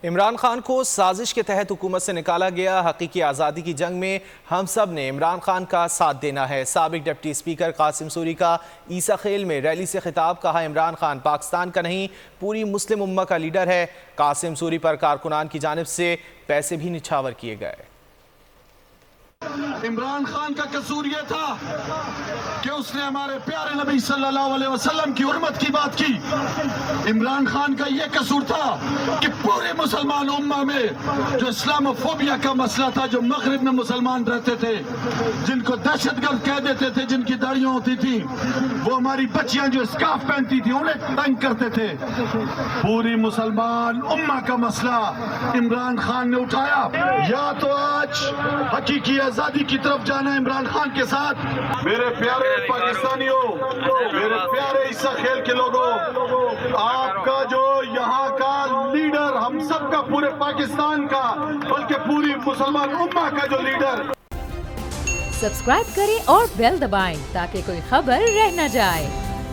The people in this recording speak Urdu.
عمران خان کو سازش کے تحت حکومت سے نکالا گیا۔ حقیقی آزادی کی جنگ میں ہم سب نے عمران خان کا ساتھ دینا ہے۔ سابق ڈپٹی اسپیکر قاسم سوری کا عیسیٰ خیل میں ریلی سے خطاب، کہا عمران خان پاکستان کا نہیں پوری مسلم امہ کا لیڈر ہے۔ قاسم سوری پر کارکنان کی جانب سے پیسے بھی نچھاور کیے گئے۔ عمران خان کا قصور یہ تھا کہ اس نے ہمارے پیارے نبی صلی اللہ علیہ وسلم کی حرمت کی بات کی۔ عمران خان کا یہ قصور تھا کہ پورے مسلمان امہ میں جو اسلام فوبیا کا مسئلہ تھا، جو مغرب میں مسلمان رہتے تھے، جن کو دہشت گرد کہہ دیتے تھے، جن کی داڑیاں ہوتی تھی، وہ ہماری بچیاں جو اسکارف پہنتی تھی انہیں تنگ کرتے تھے، پوری مسلمان امہ کا مسئلہ عمران خان نے اٹھایا۔ یا تو آج حقیقی آزادی کی طرف جانا عمران خان کے ساتھ۔ میرے پیارے پاکستانیوں، میرے پیارے عیسیٰ خیل کے لوگوں، آپ کا جو یہاں کا لیڈر، ہم سب کا، پورے پاکستان کا، بلکہ پوری مسلمان امہ کا جو لیڈر۔ سبسکرائب کریں اور بیل دبائیں تاکہ کوئی خبر رہ نہ جائے۔